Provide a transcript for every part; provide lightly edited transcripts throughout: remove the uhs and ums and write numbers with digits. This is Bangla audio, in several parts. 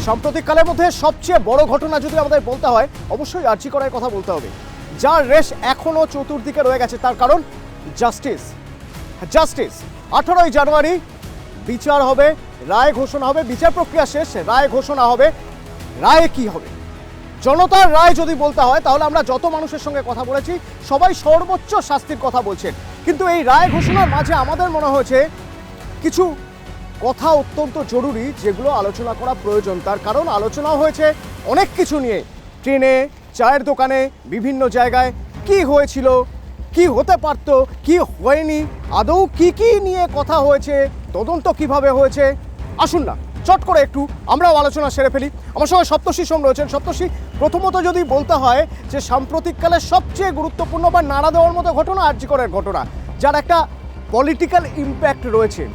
সাম্প্রতিককালের মধ্যে সবচেয়ে বড় ঘটনা যদি আমাদের বলতে হয় অবশ্যই আর্জি করার কথা বলতে হবে, যার রেশ এখনো চতুর্দিকে রয়ে গেছে। তার কারণ জাস্টিস। জাস্টিস 18ই জানুয়ারি বিচার হবে, রায় ঘোষণা হবে, বিচার প্রক্রিয়া শেষ, রায় ঘোষণা হবে। রায়ে কি হবে? জনতার রায় যদি বলতে হয় তাহলে আমরা যত মানুষের সঙ্গে কথা বলেছি সবাই সর্বোচ্চ শাস্তির কথা বলছেন, কিন্তু এই রায় ঘোষণার মাঝে আমাদের মনে হয়েছে কিছু কথা অত্যন্ত জরুরি যেগুলো আলোচনা করা প্রয়োজন। তার কারণ আলোচনাও হয়েছে অনেক কিছু নিয়ে, ট্রেনে, চায়ের দোকানে, বিভিন্ন জায়গায় কি হয়েছিল, কি হতে পারত, কি হয়নি, আদৌ কি কি নিয়ে কথা হয়েছে, তদন্ত কিভাবে হয়েছে। আসুন না চট করে একটু আমরাও আলোচনা সেরে ফেলি। আমার সঙ্গে সপ্তর্ষি সোম রয়েছেন। সপ্তর্ষি, প্রথমত যদি বলতে হয় যে সাম্প্রতিককালে সবচেয়ে গুরুত্বপূর্ণ বা নাড়া দেওয়ার মতো ঘটনা আরজি করের ঘটনা, যার একটা পলিটিক্যাল ইম্প্যাক্ট রয়েছে।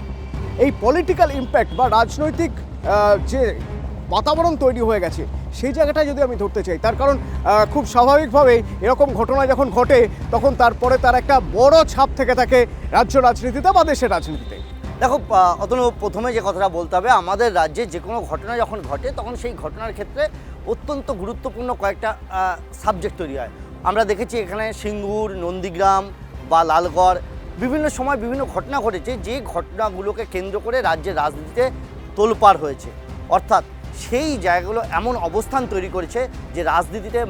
এই পলিটিক্যাল ইম্প্যাক্ট বা রাজনৈতিক যে বাতাবরণ তৈরি হয়ে গেছে সেই জায়গাটা যদি আমি ধরতে চাই, তার কারণ খুব স্বাভাবিকভাবেই এরকম ঘটনা যখন ঘটে তখন তারপরে তার একটা বড় ছাপ থেকে থাকে রাজ্য রাজনীতিতে বা দেশের রাজনীতিতে। দেখো অতনু, প্রথমে যে কথাটা বলতে হবে, আমাদের রাজ্যে যে কোনো ঘটনা যখন ঘটে তখন সেই ঘটনার ক্ষেত্রে অত্যন্ত গুরুত্বপূর্ণ কয়েকটা সাবজেক্ট তৈরি হয়। আমরা দেখেছি এখানে সিঙ্গুর, নন্দীগ্রাম বা লালগড় বিভিন্ন সময় বিভিন্ন ঘটনা ঘটেছে, যে ঘটনাগুলোকে কেন্দ্র করে রাজ্যের রাজনীতিতে তোলপাড় হয়েছে। অর্থাৎ সেই জায়গাগুলো এমন অবস্থান তৈরি করেছে যে রাজনীতিতে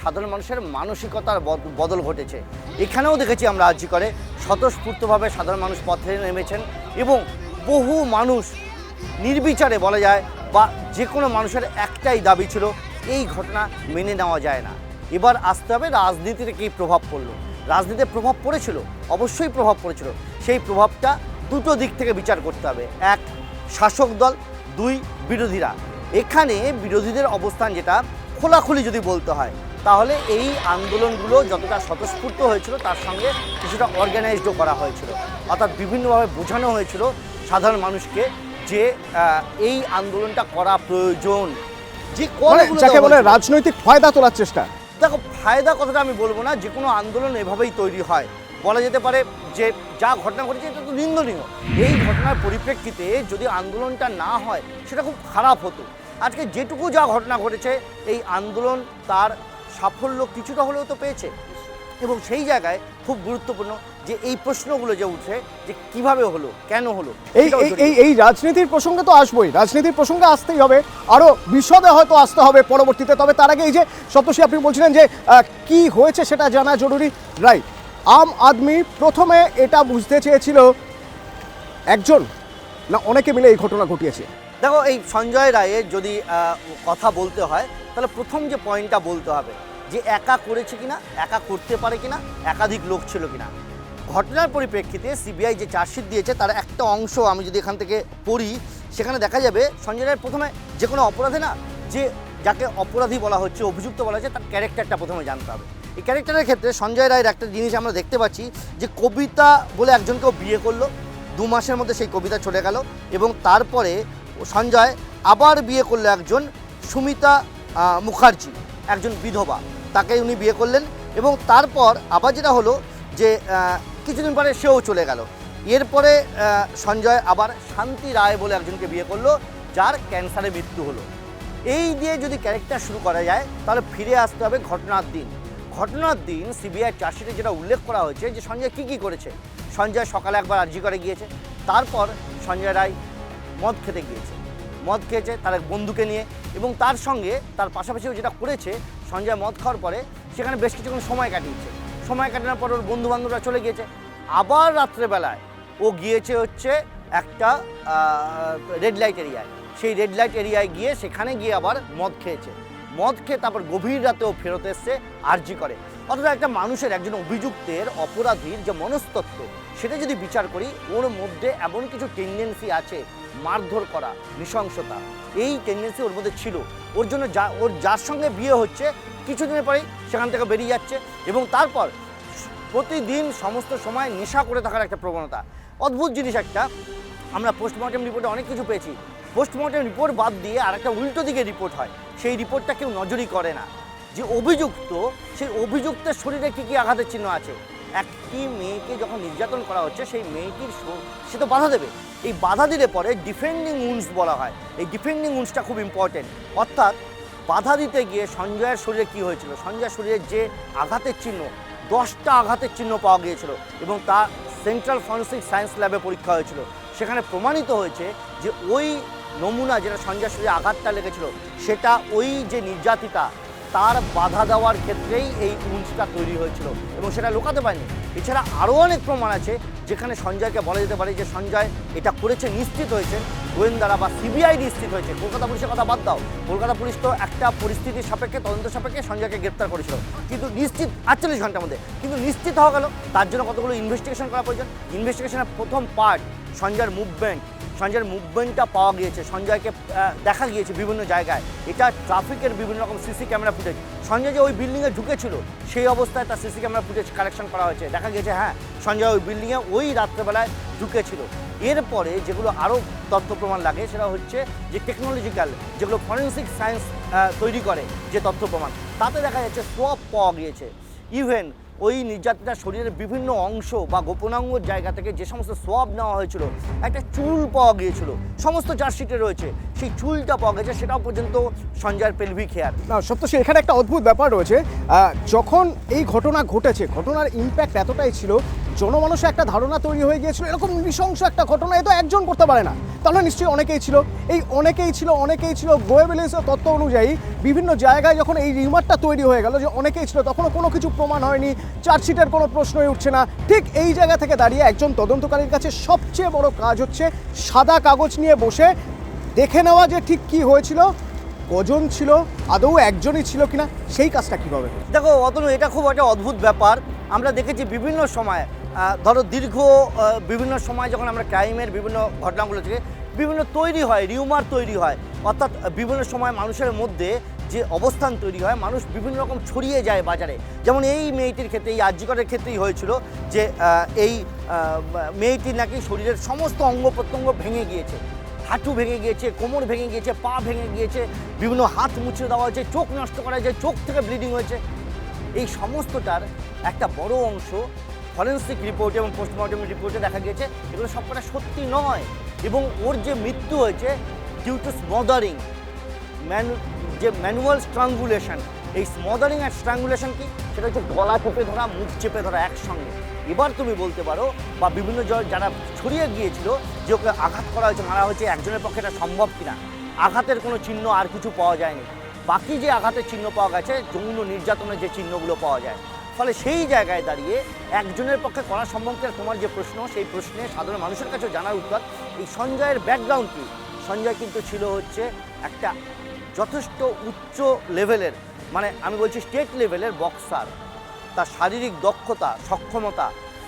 সাধারণ মানুষের মানসিকতার বদল ঘটেছে। এখানেও দেখেছি আমরা আর্জি করে স্বতঃস্ফূর্তভাবে সাধারণ মানুষ পথে নেমেছেন এবং বহু মানুষ নির্বিচারে বলা যায় বা যে কোনো মানুষের একটাই দাবি ছিল, এই ঘটনা মেনে নেওয়া যায় না। এবার আসতে হবে রাজনীতিতে কী প্রভাব পড়লো। রাজনীতিতে প্রভাব পড়েছিল, অবশ্যই প্রভাব পড়েছিল। সেই প্রভাবটা দুটো দিক থেকে বিচার করতে হবে, এক শাসক দল, দুই বিরোধীরা। এখানে বিরোধীদের অবস্থান যেটা খোলাখুলি যদি বলতে হয় তাহলে এই আন্দোলনগুলো যতটা স্বতঃস্ফূর্ত হয়েছিল তার সঙ্গে কিছুটা অর্গানাইজডও করা হয়েছিল। অর্থাৎ বিভিন্নভাবে বোঝানো হয়েছিল সাধারণ মানুষকে যে এই আন্দোলনটা করা প্রয়োজন। যে যাকে বলে রাজনৈতিক ফায়দা তোলার চেষ্টা। দেখো, ফায়দা কথাটা আমি বলবো না, যে কোনো আন্দোলন এভাবেই তৈরি হয়। বলা যেতে পারে যে যা ঘটনা ঘটেছে এটা তো নিন্দনীয়। এই ঘটনার পরিপ্রেক্ষিতে যদি আন্দোলনটা না হয় সেটা খুব খারাপ হতো। আজকে যেটুকু যা ঘটনা ঘটেছে এই আন্দোলন তার সাফল্য কিছুটা হলেও তো পেয়েছে, এবং সেই জায়গায় খুব গুরুত্বপূর্ণ যে এই প্রশ্নগুলো যে উঠে যে কিভাবে হলো, কেন হলো। এই রাজনীতির প্রসঙ্গে তো আসবোই, রাজনীতির প্রসঙ্গে আসতেই হবে, আরও বিশদে হয়তো আসতে হবে পরবর্তীতে। তবে তার আগে এই যে সপ্তর্ষি আপনি বলছিলেন যে কি হয়েছে সেটা জানা জরুরি, রাইট? আম আদমি প্রথমে এটা বুঝতে চেয়েছিল একজন না অনেকে মিলে এই ঘটনা ঘটিয়েছে। দেখো, এই সঞ্জয় রায়ের যদি কথা বলতে হয় তাহলে প্রথম যে পয়েন্টটা বলতে হবে যে একা করেছে কিনা, একা করতে পারে কিনা, একাধিক লোক ছিল কিনা। ঘটনার পরিপ্রেক্ষিতে সিবিআই যে চার্জশিট দিয়েছে তার একটা অংশ আমি যদি এখান থেকে পড়ি, সেখানে দেখা যাবে সঞ্জয় রায়ের প্রথমে যে কোনো অপরাধে না, যে যাকে অপরাধী বলা হচ্ছে, অভিযুক্ত বলা হচ্ছে, তার ক্যারেক্টারটা প্রথমে জানতে হবে। এই ক্যারেক্টারের ক্ষেত্রে সঞ্জয় রায়ের একটা জিনিস আমরা দেখতে পাচ্ছি যে কবিতা বলে একজনকেও বিয়ে করলো, 2 মাসের মধ্যে সেই কবিতা চলে গেল, এবং তারপরে সঞ্জয় আবার বিয়ে করলো একজন সুমিতা মুখার্জি, একজন বিধবা, তাকে উনি বিয়ে করলেন। এবং তারপর আবার যেটা হলো যে কিছুদিন পরে সেও চলে গেল। এরপরে সঞ্জয় আবার শান্তি রায় বলে একজনকে বিয়ে করলো, যার ক্যান্সারে মৃত্যু হলো। এই দিয়ে যদি ক্যারেক্টার শুরু করা যায় তাহলে ফিরে আসতে হবে ঘটনার দিন। ঘটনার দিন সিবিআই চার্জশিটে যেটা উল্লেখ করা হয়েছে যে সঞ্জয় কী করেছে। সঞ্জয় সকালে একবার আর্জি করে গিয়েছে, তারপর সঞ্জয় রায় মদ খেতে গিয়েছে, মদ খেয়েছে তার এক বন্ধুকে নিয়ে, এবং তার সঙ্গে তার পাশাপাশিও যেটা করেছে সঞ্জয় মদ খাওয়ার পরে সেখানে বেশ কিছুক্ষণ সময় কাটিয়েছে। সময় কাটানোর পর ওর বন্ধুবান্ধবরা চলে গিয়েছে। আবার রাত্রেবেলায় ও গিয়েছে হচ্ছে একটা রেড লাইট এরিয়ায়। সেই রেড লাইট এরিয়ায় গিয়ে সেখানে গিয়ে আবার মদ খেয়েছে। মদ খেয়ে তারপর গভীর রাতেও ফেরত এসছে আর্জি করে। অথচ একটা মানুষের, একজন অভিযুক্তের, অপরাধীর যে মনস্তত্ত্ব সেটা যদি বিচার করি, ওর মধ্যে এমন কিছু টেন্ডেন্সি আছে, মারধর করা, নৃশংসতা, এই টেন্ডেন্সি ওর মধ্যে ছিল। ওর জন্য ওর যার সঙ্গে বিয়ে হচ্ছে কিছুদিনের পরেই সেখান থেকে বেরিয়ে যাচ্ছে, এবং তারপর প্রতিদিন সমস্ত সময় নেশা করে থাকার একটা প্রবণতা। অদ্ভুত জিনিস একটা, আমরা পোস্টমর্টেম রিপোর্টে অনেক কিছু পেয়েছি। পোস্টমর্টেম রিপোর্ট বাদ দিয়ে আর একটা উল্টো দিকে রিপোর্ট হয়, সেই রিপোর্টটা কেউ নজরই করে না যে অভিযুক্ত, সেই অভিযুক্তের শরীরে কী কী আঘাতের চিহ্ন আছে, একটি মেয়েকে যখন নির্যাতন করা হচ্ছে সেই মেয়েটির সে তো বাধা দেবে, এই বাধা দিলে পরে ডিফেন্ডিং উন্স বলা হয়। এই ডিফেন্ডিং উন্সটা খুব ইম্পর্টেন্ট, অর্থাৎ বাধা দিতে গিয়ে সঞ্জয়ের শরীরে কী হয়েছিল, সঞ্জয়ের শরীরে যে আঘাতের চিহ্ন 10টা আঘাতের চিহ্ন পাওয়া গিয়েছিল এবং তা সেন্ট্রাল ফরেন্সিক সায়েন্স ল্যাবে পরীক্ষা হয়েছিল। সেখানে প্রমাণিত হয়েছে যে ওই নমুনা যেটা সঞ্জয়ের শরীরে আঘাতটা লেগেছিল সেটা ওই যে নির্যাতিতা তার বাধা দেওয়ার ক্ষেত্রেই এই উন্সটা তৈরি হয়েছিল এবং সেটা লুকাতে পারেনি। এছাড়া আরও অনেক প্রমাণ আছে যেখানে সঞ্জয়কে বলা যেতে পারে যে সঞ্জয় এটা করেছে নিশ্চিত হয়েছে, গোয়েন্দারা বা সিবিআই নিশ্চিত হয়েছে। কলকাতা পুলিশের কথা বাদ দাও, কলকাতা পুলিশ তো একটা পরিস্থিতির সাপেক্ষে তদন্ত সাপেক্ষে সঞ্জয়কে গ্রেপ্তার করেছিল, কিন্তু নিশ্চিত 48 ঘন্টার মধ্যে, কিন্তু নিশ্চিত হওয়া গেল তার জন্য কতগুলো ইনভেস্টিগেশন করা প্রয়োজন। ইনভেস্টিগেশনের প্রথম পার্ট সঞ্জয়ের মুভমেন্টটা পাওয়া গিয়েছে, সঞ্জয়কে দেখা গিয়েছে বিভিন্ন জায়গায়, এটা ট্রাফিকের বিভিন্ন রকম সিসি ক্যামেরা ফুটেজ। সঞ্জয় যে ওই বিল্ডিংয়ে ঢুকেছিল সেই অবস্থায় তার সিসি ক্যামেরা ফুটেজ কালেকশন করা হয়েছে, দেখা গিয়েছে হ্যাঁ সঞ্জয় ওই বিল্ডিংয়ে ওই রাত্রেবেলায় ঢুকেছিল। এরপরে যেগুলো আরও তথ্য প্রমাণ লাগে সেটা হচ্ছে যে টেকনোলজিক্যাল যেগুলো ফরেন্সিক সায়েন্স তৈরি করে যে তথ্য প্রমাণ, তাতে দেখা যাচ্ছে সোয়াব পাওয়া গিয়েছে। ইভেন ওই নির্যাতিতার শরীরের বিভিন্ন অংশ বা গোপনাঙ্গর জায়গা থেকে যে সমস্ত সোয়াব নেওয়া হয়েছিল, একটা চুল পাওয়া গিয়েছিল, সমস্ত চার্জশিটে রয়েছে, সেই চুলটা পাওয়া গেছে, সেটাও পর্যন্ত সঞ্জয়ের পেলভিক হেয়ার। না সপ্তর্ষি, এখানে একটা অদ্ভুত ব্যাপার রয়েছে। যখন এই ঘটনা ঘটেছে, ঘটনার ইম্প্যাক্ট এতটাই ছিল, জনমানসে একটা ধারণা তৈরি হয়ে গিয়েছিল এরকম নৃশংস একটা ঘটনা এ তো একজন করতে পারে না, তাহলে নিশ্চয়ই অনেকেই ছিল। এই অনেকেই ছিল গোয়েবেলিস তত্ত্ব অনুযায়ী বিভিন্ন জায়গায় যখন এই রিউমারটা তৈরি হয়ে গেল যে অনেকেই ছিল, তখনও কোনো কিছু প্রমাণ হয়নি, চার্জশিটের কোনো প্রশ্নই উঠছে না। ঠিক এই জায়গা থেকে দাঁড়িয়ে একজন তদন্তকারীর কাছে সবচেয়ে বড় কাজ হচ্ছে সাদা কাগজ নিয়ে বসে দেখে নেওয়া যে ঠিক কি হয়েছিল, কজন ছিল, আদৌ একজনই ছিল কিনা, সেই কাজটা কীভাবে। দেখো অতনু, এটা খুব একটা অদ্ভুত ব্যাপার। আমরা দেখেছি বিভিন্ন সময়, ধরো বিভিন্ন সময় যখন আমরা ক্রাইমের বিভিন্ন ঘটনাগুলো থেকে বিভিন্ন তৈরি হয়, রিউমার তৈরি হয়, অর্থাৎ বিভিন্ন সময় মানুষের মধ্যে যে অবস্থান তৈরি হয়, মানুষ বিভিন্ন রকম ছড়িয়ে যায় বাজারে। যেমন এই মেয়েটির ক্ষেত্রে, এই আরজিকরের ক্ষেত্রেই হয়েছিল যে এই মেয়েটির নাকি শরীরের সমস্ত অঙ্গ প্রত্যঙ্গ ভেঙে গিয়েছে, হাঁটু ভেঙে গিয়েছে, কোমর ভেঙে গিয়েছে, পা ভেঙে গিয়েছে, বিভিন্ন হাত মুছে দেওয়া হয়েছে, চোখ নষ্ট করা হয়েছে, চোখ থেকে ব্লিডিং হয়েছে। এই সমস্তটার একটা বড় অংশ ফরেন্সিক রিপোর্ট এবং পোস্টমর্টম রিপোর্টে দেখা গিয়েছে এগুলো সবকটা সত্যি নয়, এবং ওর যে মৃত্যু হয়েছে ডিউ টু স্মদারিং, যে ম্যানুয়াল স্ট্রাঙ্গুলেশন। এই স্মদারিং আর স্ট্রাঙ্গুলেশন কি, সেটা হচ্ছে গলা চেপে ধরা, মুখ চেপে ধরা একসঙ্গে। এবার তুমি বলতে পারো বা বিভিন্ন যারা ছড়িয়ে গিয়েছিল যে ওকে আঘাত করা হয়েছে, মারা হয়েছে, একজনের পক্ষে এটা সম্ভব কিনা। আঘাতের কোনো চিহ্ন আর কিছু পাওয়া যায়নি, বাকি যে আঘাতের চিহ্ন পাওয়া গেছে যৌন নির্যাতনের যে চিহ্নগুলো পাওয়া যায়। ফলে সেই জায়গায় দাঁড়িয়ে একজনের পক্ষে করা সম্ভব কিনা তোমার যে প্রশ্ন, সেই প্রশ্নে সাধারণ মানুষের কাছেও জানার উত্তর। এই সঞ্জয়ের ব্যাকগ্রাউন্ড কী? সঞ্জয় কিন্তু ছিল হচ্ছে একটা যথেষ্ট উচ্চ লেভেলের, মানে আমি বলছি স্টেট লেভেলের বক্সার। তার শারীরিক দক্ষতা, সক্ষমতা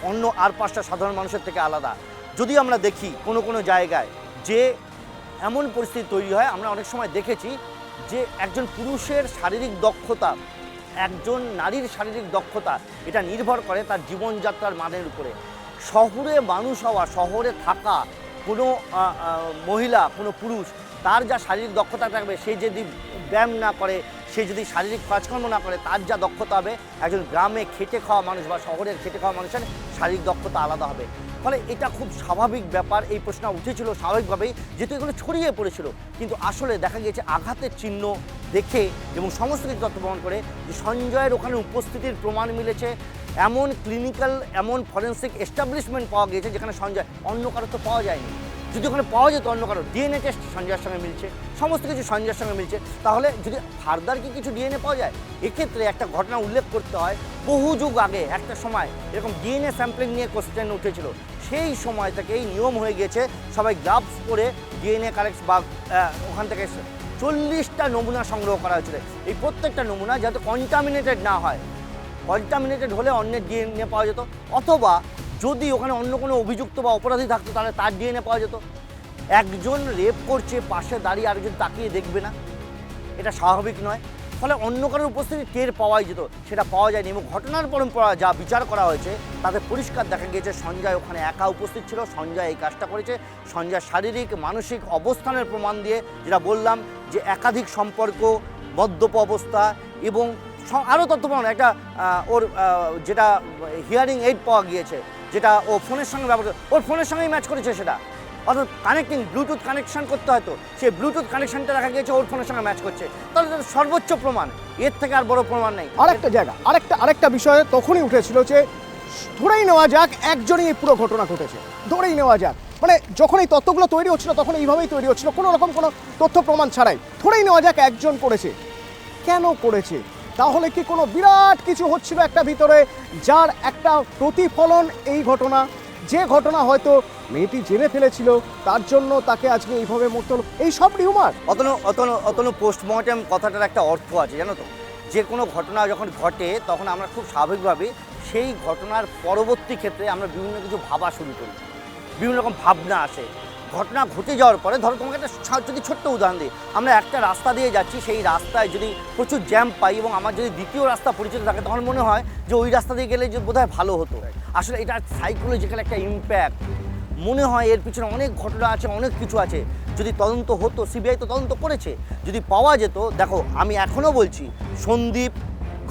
অন্য আর 5টা সাধারণ মানুষের থেকে আলাদা। যদি আমরা দেখি কোনো জায়গায় যে এমন পরিস্থিতি তৈরি হয়, আমরা অনেক সময় দেখেছি যে একজন পুরুষের শারীরিক দক্ষতা, একজন নারীর শারীরিক দক্ষতা, এটা নির্ভর করে তার জীবনযাত্রার মানের উপরে। শহরে মানুষ হওয়া, শহরে থাকা কোনো মহিলা, কোনো পুরুষ, তার যা শারীরিক দক্ষতা থাকবে, সে যদি ব্যায়াম না করে, সে যদি শারীরিক কাজকর্ম না করে, তার যা দক্ষতা হবে, একজন গ্রামে খেটে খাওয়া মানুষ বা শহরের খেটে খাওয়া মানুষের শারীরিক দক্ষতা আলাদা হবে। ফলে এটা খুব স্বাভাবিক ব্যাপার। এই প্রশ্ন উঠেছিল স্বাভাবিকভাবেই, যেহেতু এগুলো ছড়িয়ে পড়েছিল। কিন্তু আসলে দেখা গিয়েছে আঘাতের চিহ্ন দেখে এবং সমস্ত কিছু তথ্য প্রমাণ করে যে সঞ্জয়ের ওখানে উপস্থিতির প্রমাণ মিলেছে, এমন ক্লিনিক্যাল, এমন ফরেন্সিক এস্টাবলিশমেন্ট পাওয়া গিয়েছে যেখানে সঞ্জয়, অন্য কারো তো পাওয়া যায়নি। যদি ওখানে পাওয়া যেত অন্য কারো, ডিএনএ টেস্ট সঞ্জয়ের সঙ্গে মিলছে, সমস্ত কিছু সঞ্জয়ের সঙ্গে মিলছে, তাহলে যদি ফার্দার কি কিছু ডিএনএ পাওয়া যায়। এক্ষেত্রে একটা ঘটনা উল্লেখ করতে হয়, বহু যুগ আগে একটা সময় এরকম ডিএনএ স্যাম্পলিং নিয়ে কোশ্চেন উঠেছিল। সেই সময় থেকে এই নিয়ম হয়ে গেছে, সবাই গ্লাভস পরে ডিএনএ কালেক্ট বা ওখান থেকে 40টা নমুনা সংগ্রহ করা হয়েছিল। এই প্রত্যেকটা নমুনা যাতে কন্টামিনেটেড না হয়, কন্টামিনেটেড হলে অন্যের ডিএনএ পাওয়া যেত, অথবা যদি ওখানে অন্য কোনো অভিযুক্ত বা অপরাধী থাকতো তাহলে তার ডিএনএ পাওয়া যেত। একজন রেপ করছে, পাশে দাঁড়িয়ে আরেকজন তাকিয়ে দেখবে না, এটা স্বাভাবিক নয়। ফলে অন্য কারোর উপস্থিতি টের পাওয়াই যেত, সেটা পাওয়া যায়নি। এবং ঘটনার পরম্পরা যা বিচার করা হয়েছে তাতে পরিষ্কার দেখা গিয়েছে সঞ্জয় ওখানে একা উপস্থিত ছিল, সঞ্জয় এই কাজটা করেছে। সঞ্জয় শারীরিক মানসিক অবস্থানের প্রমাণ দিয়ে, যেটা বললাম যে একাধিক সম্পর্ক, মদ্যপ অবস্থা এবং আরও তথ্য পাওয়া একটা ওর যেটা হিয়ারিং এইড পাওয়া গিয়েছে, যেটা ও ফোনের সঙ্গে ব্যবহার ওর ফোনের সঙ্গেই ম্যাচ করেছে সেটা, অর্থাৎ কানেক্টিং ব্লুটুথ কানেকশন করতে হয়তো সেই ব্লুটুথ কানেকশনটা দেখা গিয়েছে ওর ফোনের সঙ্গে ম্যাচ করছে, তাহলে সর্বোচ্চ প্রমাণ, এর থেকে আর বড় প্রমাণ নেই। আরেকটা জায়গা আরেকটা বিষয়ে তখনই উঠেছিল যে ধরেই নেওয়া যাক একজনই এই পুরো ঘটনা ঘটেছে, ধরেই নেওয়া যাক, মানে যখন এই তত্ত্বগুলো তৈরি হচ্ছিল তখন এইভাবেই তৈরি হচ্ছিল, কোনো রকম কোনো তথ্য প্রমাণ ছাড়াই, ধরেই নেওয়া যাক একজন করেছে, কেন করেছে? তাহলে কি কোনো বিরাট কিছু হচ্ছিল একটা ভিতরে, যার একটা প্রতিফলন এই ঘটনা, যে ঘটনা হয়তো মেয়েটি জেনে ফেলেছিল, তার জন্য তাকে আজকে এইভাবে মরতে হলো, এই সব রিউমার। অতনু পোস্টমর্টেম কথাটার একটা অর্থ আছে জানো তো, যে কোনো ঘটনা যখন ঘটে তখন আমরা খুব স্বাভাবিকভাবে সেই ঘটনার পরবর্তী ক্ষেত্রে আমরা বিভিন্ন কিছু ভাবা শুরু করি, বিভিন্ন রকম ভাবনা আসে। ঘটনা ঘটে যাওয়ার পরে ধরো তোমাকে একটা যদি ছোট্ট উদাহরণ দিই, আমরা একটা রাস্তা দিয়ে যাচ্ছি, সেই রাস্তায় যদি প্রচুর জ্যাম পাই এবং আমার যদি দ্বিতীয় রাস্তা পরিচিত থাকে, তখন মনে হয় যে ওই রাস্তা দিয়ে গেলে যে বোধহয় ভালো হতো। আসলে এটা সাইকোলজিক্যাল একটা ইম্প্যাক্ট, মনে হয় এর পিছনে অনেক ঘটনা আছে, অনেক কিছু আছে। যদি তদন্ত হতো, সিবিআই তো তদন্ত করেছে, যদি পাওয়া যেত, দেখো আমি এখনও বলছি সন্দীপ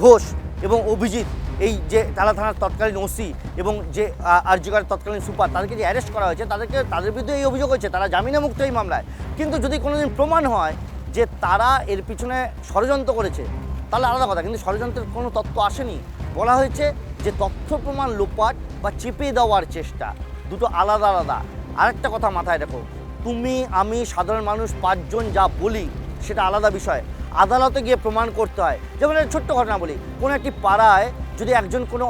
ঘোষ এবং অভিজিৎ, এই যে টালা থানার তৎকালীন ওসি এবং যে আরজিকরের তৎকালীন সুপার, তাদেরকে যে অ্যারেস্ট করা হয়েছে, তাদের বিরুদ্ধে এই অভিযোগ হয়েছে, তারা জামিনে মুক্ত এই মামলায়। কিন্তু যদি কোনোদিন প্রমাণ হয় যে তারা এর পিছনে ষড়যন্ত্র করেছে, তাহলে আলাদা কথা, কিন্তু ষড়যন্ত্রের কোনো তথ্য আসেনি। বলা হয়েছে যে তথ্য প্রমাণ লোপাট বা চেপে দেওয়ার চেষ্টা, দুটো আলাদা আলাদা। আরেকটা কথা মাথায় রাখো, তুমি আমি সাধারণ মানুষ পাঁচজন যা বলি সেটা আলাদা বিষয়, আদালতে গিয়ে প্রমাণ করতে হয়। যেমন একটা ছোট্ট ঘটনা বলি, কোনো একটি পাড়ায় যদি একজন কোনো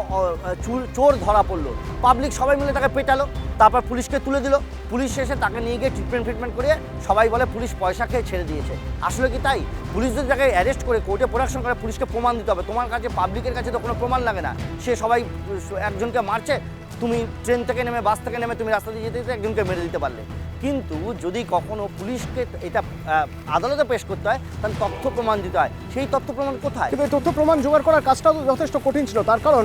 চোর ধরা পড়লো, পাবলিক সবাই মিলে তাকে পেটালো, তারপর পুলিশকে তুলে দিল, পুলিশ এসে তাকে নিয়ে গিয়ে ট্রিটমেন্ট করিয়ে সবাই বলে পুলিশ পয়সা খেয়ে ছেড়ে দিয়েছে। আসলে কি তাই? পুলিশ যদি তাকে অ্যারেস্ট করে কোর্টে প্রোডাকশন করে, পুলিশকে প্রমাণ দিতে হবে। তোমার কাছে পাবলিকের কাছে তো কোনো প্রমাণ লাগে না, সে সবাই একজনকে মারছে, তুমি ট্রেন থেকে নেমে বাস থেকে নেমে তুমি রাস্তা দিয়ে যেতে যেতে একজনকে মেরে দিতে পারলে। কিন্তু যদি কখনো পুলিশকে এটা আদালতে পেশ করতে হয়, তাহলে তথ্য প্রমাণ দিতে হয়। সেই তথ্য প্রমাণ কোথায়? কিন্তু এই তথ্য প্রমাণ জোগাড় করার কাজটাও যথেষ্ট কঠিন ছিল, তার কারণ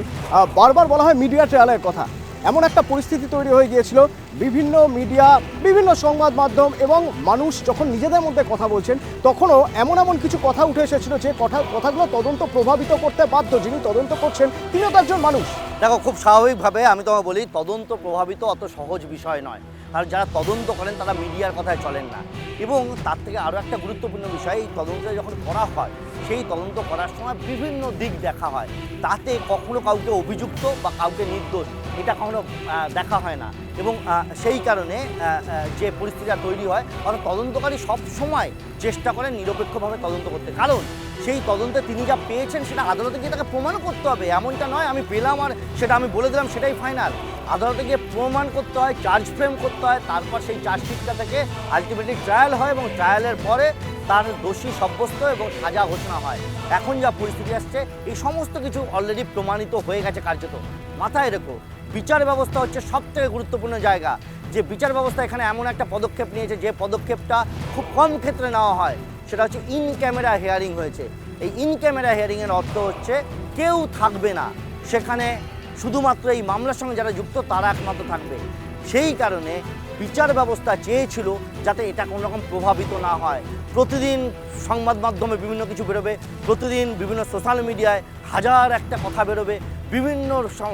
বারবার বলা হয় মিডিয়া ট্রায়ালের কথা। এমন একটা পরিস্থিতি তৈরি হয়ে গিয়েছিল, বিভিন্ন মিডিয়া, বিভিন্ন সংবাদ মাধ্যম এবং মানুষ যখন নিজেদের মধ্যে কথা বলছেন, তখনও এমন কিছু কথা উঠে এসেছিল যে কথাগুলো তদন্ত প্রভাবিত করতে বাধ্য। যিনি তদন্ত করছেন তিনিও তো একজন মানুষ। দেখো, খুব স্বাভাবিকভাবে আমি তোমাকে বলি, তদন্ত প্রভাবিত অত সহজ বিষয় নয়, আর যারা তদন্ত করেন তারা মিডিয়ার কথায় চলেন না। এবং তার থেকে আরও একটা গুরুত্বপূর্ণ বিষয়, এই তদন্ত যখন করা হয়, সেই তদন্ত করার সময় বিভিন্ন দিক দেখা হয়, তাতে কখনো কাউকে অভিযুক্ত বা কাউকে নির্দোষ এটা কখনো দেখা হয় না। এবং সেই কারণে যে পরিস্থিতিটা তৈরি হয়, অর্থাৎ তদন্তকারী সব সময় চেষ্টা করেন নিরপেক্ষভাবে তদন্ত করতে, কারণ সেই তদন্তে তিনি যা পেয়েছেন সেটা আদালতে গিয়ে তাকে প্রমাণ করতে হবে। এমনটা নয় আমি পেলাম আর সেটা আমি বলে দিলাম সেটাই ফাইনাল। আদালতে গিয়ে প্রমাণ করতে হয়, চার্জ ফ্রেম করতে হয়, তারপর সেই চার্জশিটটা থেকে আলটিমেটলি ট্রায়াল হয় এবং ট্রায়ালের পরে তার দোষী সাব্যস্ত এবং সাজা ঘোষণা হয়। এখন যা পরিস্থিতি আসছে, এই সমস্ত কিছু অলরেডি প্রমাণিত হয়ে গেছে কার্যত। মাথায় রেখো, বিচার ব্যবস্থা হচ্ছে সবথেকে গুরুত্বপূর্ণ জায়গা। যে বিচার ব্যবস্থা এখানে এমন একটা পদক্ষেপ নিয়েছে, যে পদক্ষেপটা খুব কম ক্ষেত্রে নেওয়া হয়, সেটা হচ্ছে ইন ক্যামেরা হিয়ারিং হয়েছে। এই ইন ক্যামেরা হিয়ারিংয়ের অর্থ হচ্ছে কেউ থাকবে না সেখানে, শুধুমাত্র এই মামলার সঙ্গে যারা যুক্ত তারা একমাত্র থাকবে। সেই কারণে বিচার ব্যবস্থা চেয়েছিল যাতে এটা কোনো রকম প্রভাবিত না হয়। প্রতিদিন সংবাদ মাধ্যমে বিভিন্ন কিছু বেরোবে, প্রতিদিন বিভিন্ন সোশ্যাল মিডিয়ায় হাজার একটা কথা বেরোবে, বিভিন্ন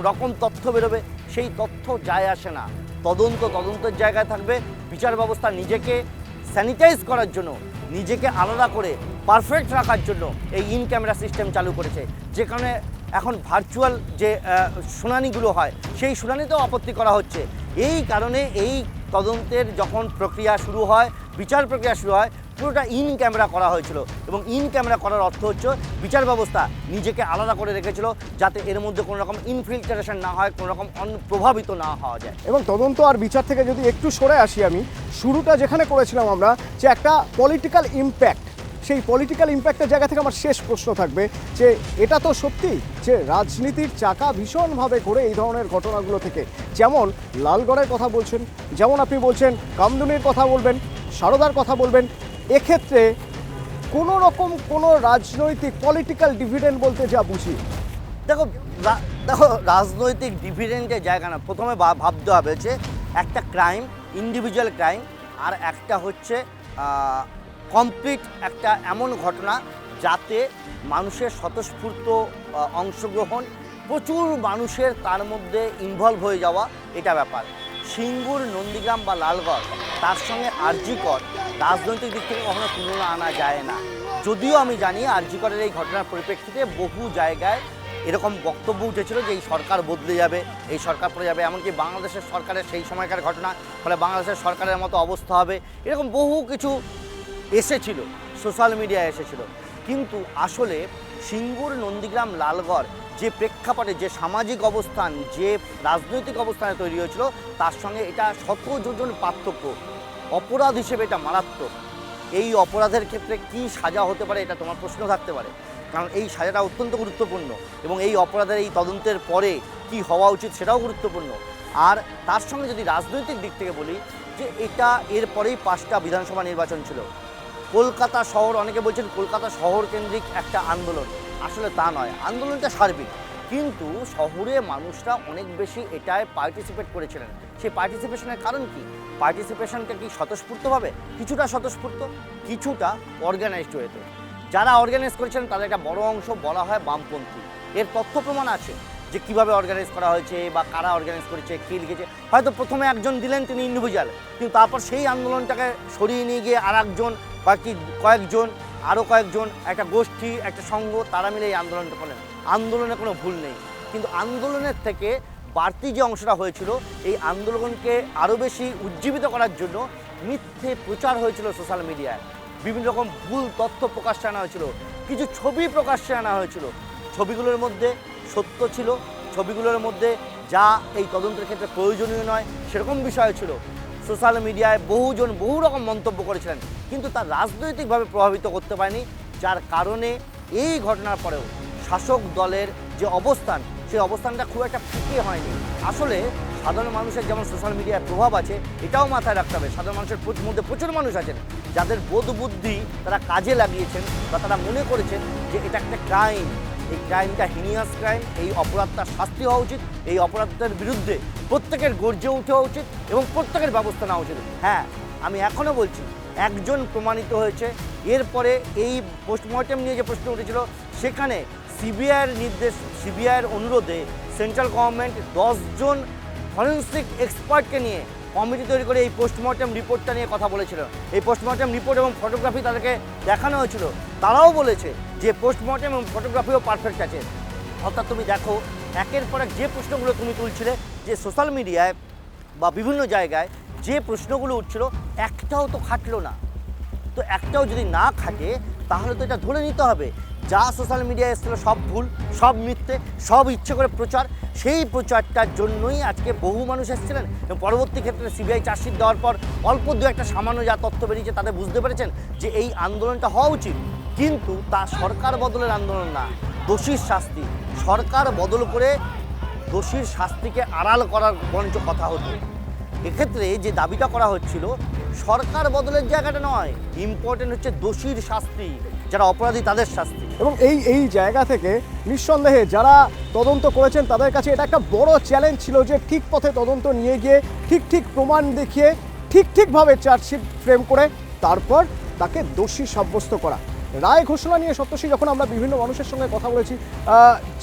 রকম তথ্য বেরোবে, সেই তথ্য যায় আসে না। তদন্তের জায়গায় থাকবে। বিচার ব্যবস্থা নিজেকে স্যানিটাইজ করার জন্য, নিজেকে আলাদা করে পারফেক্ট রাখার জন্য এই ইন ক্যামেরা সিস্টেম চালু করেছে, যেখানে এখন ভার্চুয়াল যে শুনানিগুলো হয় সেই শুনানিতেও আপত্তি করা হচ্ছে। এই কারণে এই তদন্তের যখন প্রক্রিয়া শুরু হয়, বিচার প্রক্রিয়া শুরু হয়, পুরোটা ইন ক্যামেরা করা হয়েছিল। এবং ইন ক্যামেরা করার অর্থ হচ্ছে বিচার ব্যবস্থা নিজেকে আলাদা করে রেখেছিল, যাতে এর মধ্যে কোনো রকম ইনফিল্ট্রেশন না হয়, কোনো রকম প্রভাবিত না হওয়া যায়। এবং তদন্ত আর বিচার থেকে যদি একটু সরে আসি, আমি শুরুটা যেখানে করেছিলাম আমরা, যে একটা পলিটিক্যাল ইম্প্যাক্ট, সেই পলিটিক্যাল ইম্প্যাক্টের জায়গা থেকে আমার শেষ প্রশ্ন থাকবে যে এটা তো সত্যি যে রাজনীতির চাকা ভীষণভাবে ঘুরে এই ধরনের ঘটনাগুলো থেকে। যেমন লালগড়ের কথা বলছেন, যেমন আপনি বলছেন কামদুনির কথা বলবেন, সারদার কথা বলবেন, এক্ষেত্রে কোনো রকম কোনো রাজনৈতিক পলিটিক্যাল ডিভিডেন্ড বলতে যা বুঝি। দেখো রাজনৈতিক ডিভিডেন্টের জায়গা না, প্রথমে ভাবতে হবে যে একটা ক্রাইম, ইন্ডিভিজুয়াল ক্রাইম, আর একটা হচ্ছে কমপ্লিট একটা এমন ঘটনা যাতে মানুষের স্বতঃস্ফূর্ত অংশগ্রহণ, প্রচুর মানুষের তার মধ্যে ইনভলভ হয়ে যাওয়া, এটা ব্যাপার। সিঙ্গুর, নন্দীগ্রাম বা লালগড়, তার সঙ্গে আরজিকর রাজনৈতিক দিক থেকে কখনো তুলনা আনা যায় না। যদিও আমি জানি আরজিকরের এই ঘটনার পরিপ্রেক্ষিতে বহু জায়গায় এরকম বক্তব্য উঠেছিল যে এই সরকার বদলে যাবে, এই সরকার পড়ে যাবে, এমনকি বাংলাদেশের সরকারের সেই সময়কার ঘটনা, ফলে বাংলাদেশের সরকারের মতো অবস্থা হবে, এরকম বহু কিছু এসেছিল, সোশ্যাল মিডিয়ায় এসেছিল। কিন্তু আসলে সিঙ্গুর, নন্দীগ্রাম, লালগড় যে প্রেক্ষাপটে, যে সামাজিক অবস্থান, যে রাজনৈতিক অবস্থানে তৈরি হয়েছিল, তার সঙ্গে এটা শত যোজন পার্থক্য। অপরাধ হিসেবে এটা মারাত্মক। এই অপরাধের ক্ষেত্রে কি সাজা হতে পারে, এটা তোমার প্রশ্ন থাকতে পারে, কারণ এই সাজাটা অত্যন্ত গুরুত্বপূর্ণ, এবং এই অপরাধের এই তদন্তের পরে কি হওয়া উচিত সেটাও গুরুত্বপূর্ণ। আর তার সঙ্গে যদি রাজনৈতিক দিক থেকে বলি, যে এটা এরপরেই 5টা বিধানসভা নির্বাচন ছিল। কলকাতা শহর, অনেকে বলছেন কলকাতা শহর কেন্দ্রিক একটা আন্দোলন, আসলে তা নয়, আন্দোলনটা সার্বিক, কিন্তু শহরে মানুষরা অনেক বেশি এটায় পার্টিসিপেট করেছিলেন। সেই পার্টিসিপেশনের কারণ কি? পার্টিসিপেশনটা কি স্বতঃস্ফূর্তভাবে? কিছুটা স্বতঃস্ফূর্ত, কিছুটা অর্গানাইজড ওয়েতে। যারা অর্গানাইজ করেছিলেন তাদের একটা বড় অংশ বলা হয় বামপন্থী। এর তথ্য প্রমাণ আছে যে কীভাবে অর্গানাইজ করা হয়েছে বা কারা অর্গানাইজ করেছে, কী লিখেছে। হয়তো প্রথমে একজন দিলেন, তিনি ইন্ডিভিজুয়াল, কিন্তু তারপর সেই আন্দোলনটাকে সরিয়ে নিয়ে গিয়ে আর একজন, কয়েকজন, আরও কয়েকজন, একটা গোষ্ঠী, একটা সংঘ, তারা মিলে এই আন্দোলনটা করলেন। আন্দোলনে কোনো ভুল নেই, কিন্তু আন্দোলনের থেকে বাড়তি যে অংশটা হয়েছিল, এই আন্দোলনকে আরও বেশি উজ্জীবিত করার জন্য মিথ্যে প্রচার হয়েছিল সোশ্যাল মিডিয়ায়, বিভিন্ন রকম ভুল তথ্য প্রকাশ্যে আনা হয়েছিল, কিছু ছবি প্রকাশ্যে আনা হয়েছিল। ছবিগুলোর মধ্যে সত্য ছিল, ছবিগুলোর মধ্যে যা এই তদন্তের ক্ষেত্রে প্রয়োজনীয় নয় সেরকম বিষয় ছিল। সোশ্যাল মিডিয়ায় বহুজন বহু রকম মন্তব্য করেছিলেন, কিন্তু তা রাজনৈতিকভাবে প্রভাবিত করতে পারেনি, যার কারণে এই ঘটনার পরেও শাসক দলের যে অবস্থান, সেই অবস্থানটা খুব একটা ফিকে হয়নি। আসলে সাধারণ মানুষের যেমন সোশ্যাল মিডিয়ার প্রভাব আছে, এটাও মাথায় রাখতে হবে। সাধারণ মানুষের মধ্যে প্রচুর মানুষ আছেন যাদের বোধ বুদ্ধি তারা কাজে লাগিয়েছেন, বা তারা মনে করেছেন যে এটা একটা ক্রাইম, এই ক্রাইমটা হিনিয়াস ক্রাইম, এই অপরাধটার শাস্তি হওয়া উচিত, এই অপরাধটার বিরুদ্ধে প্রত্যেকের গর্জে উঠা উচিত এবং প্রত্যেকের ব্যবস্থা নেওয়া উচিত। হ্যাঁ, আমি এখনও বলছি, একজন প্রমাণিত হয়েছে। এরপরে এই পোস্টমর্টেম নিয়ে যে প্রশ্ন উঠেছিল, সেখানে সিবিআইয়ের নির্দেশ, সিবিআইয়ের অনুরোধে সেন্ট্রাল গভর্নমেন্ট 10 জন ফরেন্সিক এক্সপার্টকে নিয়ে কমিটি তৈরি করে এই পোস্টমর্টেম রিপোর্টটা নিয়ে কথা বলেছিল। এই পোস্টমর্টেম রিপোর্ট এবং ফটোগ্রাফি তাদেরকে দেখানো হয়েছিল। তারাও বলেছে যে পোস্টমর্টেম এবং ফটোগ্রাফিও পারফেক্ট আছে। অর্থাৎ তুমি দেখো, একের পর এক যে প্রশ্নগুলো তুমি তুলছিলে, যে সোশ্যাল মিডিয়ায় বা বিভিন্ন জায়গায় যে প্রশ্নগুলো উঠছিল, একটাও তো খাটলো না। তো একটাও যদি না খাটে, তাহলে তো এটা ধরে নিতে হবে যা সোশ্যাল মিডিয়ায় এসেছিলো সব ভুল, সব মিথ্যে, সব ইচ্ছে করে প্রচার। সেই প্রচারটার জন্যই আজকে বহু মানুষ এসেছিলেন, এবং পরবর্তী ক্ষেত্রে সিবিআই চার্জশিট দেওয়ার পর অল্প দু একটা সামান্য যা তথ্য বেরিয়েছে, তাদের বুঝতে পেরেছেন যে এই আন্দোলনটা হওয়া উচিত, কিন্তু তা সরকার বদলের আন্দোলন না, দোষীর শাস্তি। সরকার বদল করে দোষীর শাস্তিকে আড়াল করার বরঞ্চ কথা হতো। এক্ষেত্রে যে দাবিটা করা হচ্ছিল, সরকার বদলের জায়গাটা নয়, ইম্পর্টেন্ট হচ্ছে দোষীর শাস্তি, যারা অপরাধী তাদের শাস্তি। এবং এই জায়গা থেকে নিঃসন্দেহে যারা তদন্ত করেছেন তাদের কাছে এটা একটা বড় চ্যালেঞ্জ ছিল, যে ঠিক পথে তদন্ত নিয়ে গিয়ে ঠিক প্রমাণ দেখিয়ে ঠিকভাবে চার্জশিট ফ্রেম করে তারপর তাকে দোষী সাব্যস্ত করা। রায় ঘোষণা নিয়ে সপ্তর্ষি, যখন আমরা বিভিন্ন মানুষের সঙ্গে কথা বলেছি,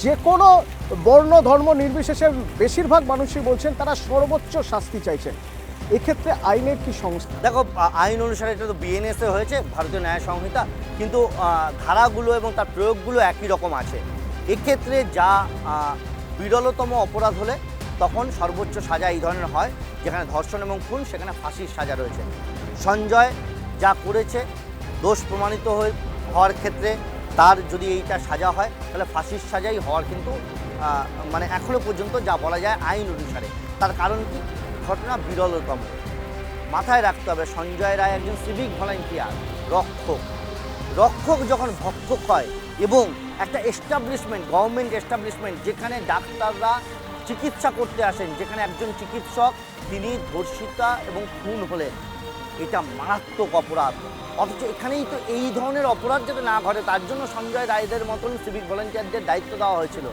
যে কোনো বর্ণ ধর্ম নির্বিশেষে বেশিরভাগ মানুষই বলছেন তারা সর্বোচ্চ শাস্তি চাইছেন। এক্ষেত্রে আইনের কি সংস্থা? দেখো, আইন অনুসারে এটা তো বিএনএসে হয়েছে, ভারতীয় ন্যায় সংহিতা, কিন্তু ধারাগুলো এবং তার প্রয়োগগুলো একই রকম আছে। এক্ষেত্রে যা বিরলতম অপরাধ হলে তখন সর্বোচ্চ সাজা এই ধরনের হয়, যেখানে ধর্ষণ এবং খুন, সেখানে ফাঁসির সাজা রয়েছে। সঞ্জয় যা করেছে, দোষ প্রমাণিত হওয়ার ক্ষেত্রে তার যদি এইটা সাজা হয়, তাহলে ফাঁসির সাজাই হওয়ার কিন্তু মানে এখনও পর্যন্ত যা বলা যায় আইন অনুসারে। তার কারণ কি? ঘটনা বিরলতম। মাথায় রাখতে হবে, সঞ্জয় রায় একজন সিভিক ভলান্টিয়ার, রক্ষক যখন ভক্ষক হয়, এবং একটা এস্টাবলিশমেন্ট, গভর্নমেন্ট এস্টাবলিশমেন্ট, যেখানে ডাক্তাররা চিকিৎসা করতে আসেন, যেখানে একজন চিকিৎসক তিনি ধর্ষিতা এবং খুন হলেন, এটা মারাত্মক অপরাধ। অথচ এখানেই তো এই ধরনের অপরাধ যাতে না ঘটে, তার জন্য সঞ্জয় রায়দের মতন সিভিক ভলান্টিয়ারদের দায়িত্ব দেওয়া হয়েছিল।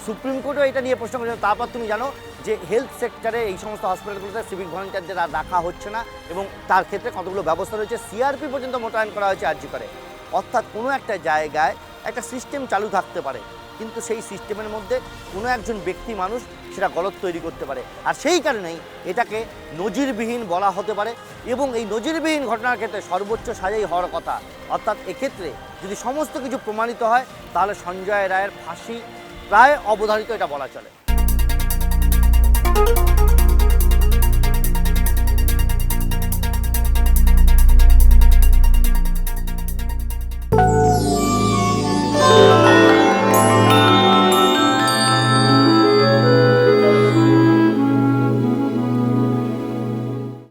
সুপ্রিম কোর্টও এটা নিয়ে প্রশ্ন করেছিল। তারপর তুমি জানো যে হেলথ সেক্টরে এই সমস্ত হসপিটালগুলোতে সিভিক ভলান্টিয়ারদের আর রাখা হচ্ছে না, এবং তার ক্ষেত্রে কতগুলো ব্যবস্থা রয়েছে, সিআরপি পর্যন্ত মোতায়েন করা হয়েছে আরজি করে। অর্থাৎ কোনো একটা জায়গায় একটা সিস্টেম চালু থাকতে পারে, কিন্তু সেই সিস্টেমের মধ্যে কোনো একজন ব্যক্তি মানুষ সেটা গলত তৈরি করতে পারে। আর সেই কারণেই এটাকে নজিরবিহীন বলা হতে পারে এবং এই নজিরবিহীন ঘটনার ক্ষেত্রে সর্বোচ্চ সাজাই হওয়ার কথা। অর্থাৎ এক্ষেত্রে যদি সমস্ত কিছু প্রমাণিত হয় তাহলে সঞ্জয় রায়ের ফাঁসি প্রায় অবধারিত, এটা বলা চলে।